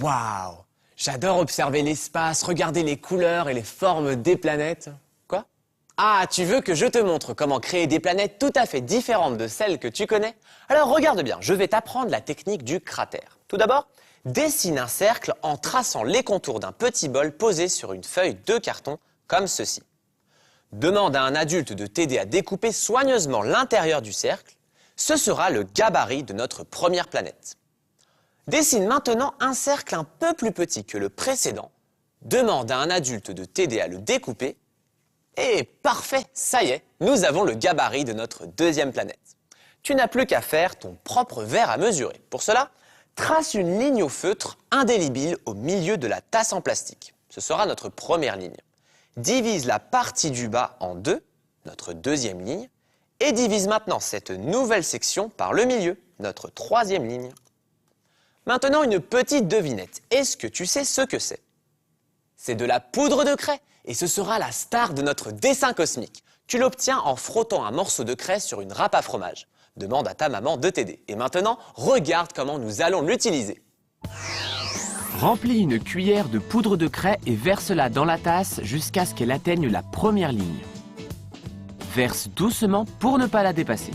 Waouh! J'adore observer l'espace, regarder les couleurs et les formes des planètes. Quoi? Ah, tu veux que je te montre comment créer des planètes tout à fait différentes de celles que tu connais? Alors regarde bien, je vais t'apprendre la technique du cratère. Tout d'abord, dessine un cercle en traçant les contours d'un petit bol posé sur une feuille de carton, comme ceci. Demande à un adulte de t'aider à découper soigneusement l'intérieur du cercle. Ce sera le gabarit de notre première planète. Dessine maintenant un cercle un peu plus petit que le précédent. Demande à un adulte de t'aider à le découper. Et parfait, ça y est, nous avons le gabarit de notre deuxième planète. Tu n'as plus qu'à faire ton propre verre à mesurer. Pour cela, trace une ligne au feutre indélébile au milieu de la tasse en plastique. Ce sera notre première ligne. Divise la partie du bas en deux, notre deuxième ligne, et divise maintenant cette nouvelle section par le milieu, notre troisième ligne. Maintenant, une petite devinette. Est-ce que tu sais ce que c'est? C'est de la poudre de craie et ce sera la star de notre dessin cosmique. Tu l'obtiens en frottant un morceau de craie sur une râpe à fromage. Demande à ta maman de t'aider. Et maintenant, regarde comment nous allons l'utiliser. Remplis une cuillère de poudre de craie et verse-la dans la tasse jusqu'à ce qu'elle atteigne la première ligne. Verse doucement pour ne pas la dépasser.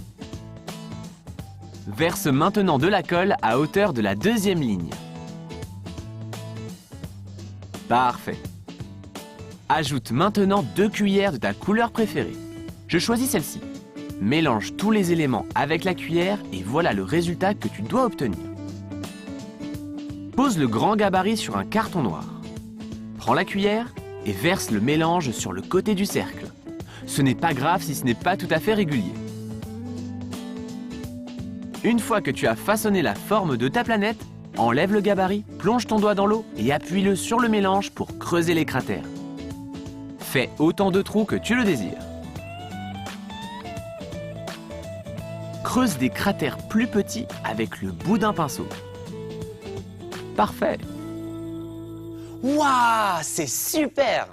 Verse maintenant de la colle à hauteur de la deuxième ligne. Parfait. Ajoute maintenant 2 cuillères de ta couleur préférée. Je choisis celle-ci. Mélange tous les éléments avec la cuillère et voilà le résultat que tu dois obtenir. Pose le grand gabarit sur un carton noir. Prends la cuillère et verse le mélange sur le côté du cercle. Ce n'est pas grave si ce n'est pas tout à fait régulier. Une fois que tu as façonné la forme de ta planète, enlève le gabarit, plonge ton doigt dans l'eau et appuie-le sur le mélange pour creuser les cratères. Fais autant de trous que tu le désires. Creuse des cratères plus petits avec le bout d'un pinceau. Parfait! Waouh, c'est super!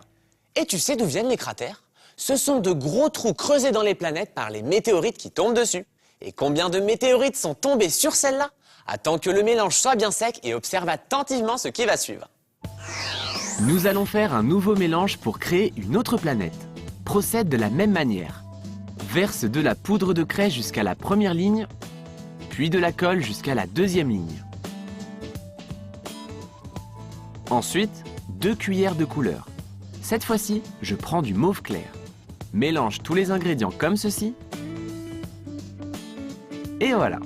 Et tu sais d'où viennent les cratères? Ce sont de gros trous creusés dans les planètes par les météorites qui tombent dessus. Et combien de météorites sont tombées sur celle-là? Attends que le mélange soit bien sec et observe attentivement ce qui va suivre. Nous allons faire un nouveau mélange pour créer une autre planète. Procède de la même manière. Verse de la poudre de craie jusqu'à la première ligne, puis de la colle jusqu'à la deuxième ligne. Ensuite, 2 cuillères de couleur. Cette fois-ci, je prends du mauve clair. Mélange tous les ingrédients comme ceci. Et voilà.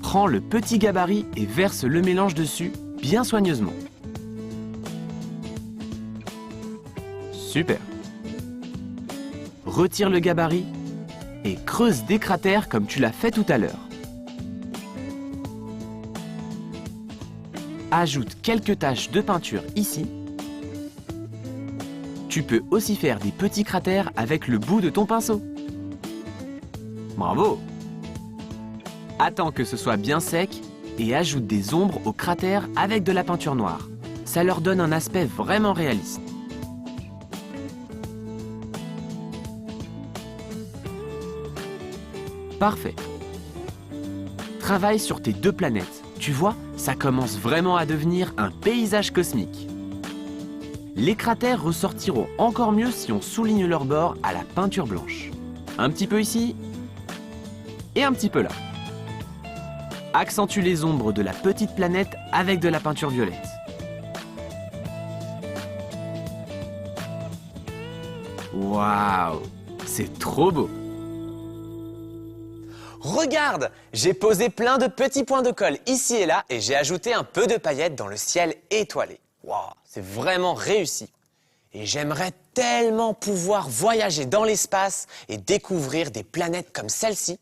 Prends le petit gabarit et verse le mélange dessus bien soigneusement. Super. Retire le gabarit et creuse des cratères comme tu l'as fait tout à l'heure. Ajoute quelques taches de peinture ici. Tu peux aussi faire des petits cratères avec le bout de ton pinceau. Bravo! Attends que ce soit bien sec et ajoute des ombres aux cratères avec de la peinture noire. Ça leur donne un aspect vraiment réaliste. Parfait. Travaille sur tes 2 planètes. Tu vois, ça commence vraiment à devenir un paysage cosmique. Les cratères ressortiront encore mieux si on souligne leurs bords à la peinture blanche. Un petit peu ici et un petit peu là. Accentue les ombres de la petite planète avec de la peinture violette. Waouh, c'est trop beau! Regarde, j'ai posé plein de petits points de colle ici et là et j'ai ajouté un peu de paillettes dans le ciel étoilé. Waouh, c'est vraiment réussi. Et j'aimerais tellement pouvoir voyager dans l'espace et découvrir des planètes comme celle-ci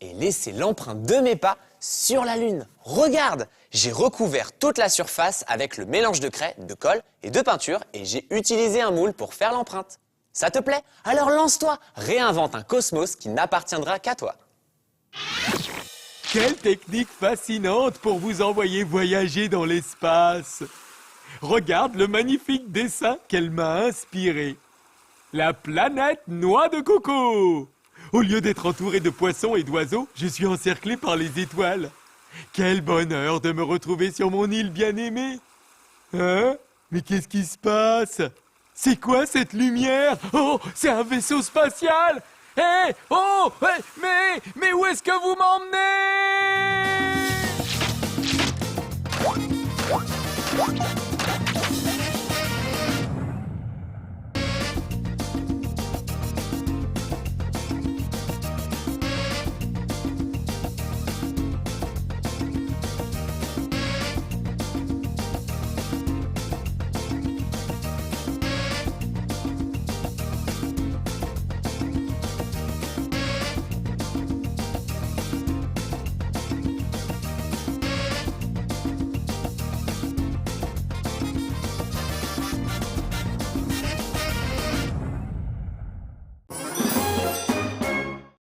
et laisser l'empreinte de mes pas sur la Lune. Regarde, j'ai recouvert toute la surface avec le mélange de craie, de colle et de peinture et j'ai utilisé un moule pour faire l'empreinte. Ça te plaît? Alors lance-toi, réinvente un cosmos qui n'appartiendra qu'à toi. Quelle technique fascinante pour vous envoyer voyager dans l'espace! Regarde le magnifique dessin qu'elle m'a inspiré. La planète noix de coco! Au lieu d'être entouré de poissons et d'oiseaux, je suis encerclé par les étoiles. Quel bonheur de me retrouver sur mon île bien-aimée. Hein? Mais qu'est-ce qui se passe? C'est quoi cette lumière? Oh, c'est un vaisseau spatial! Hé! Oh! Mais où est-ce que vous m'emmenez?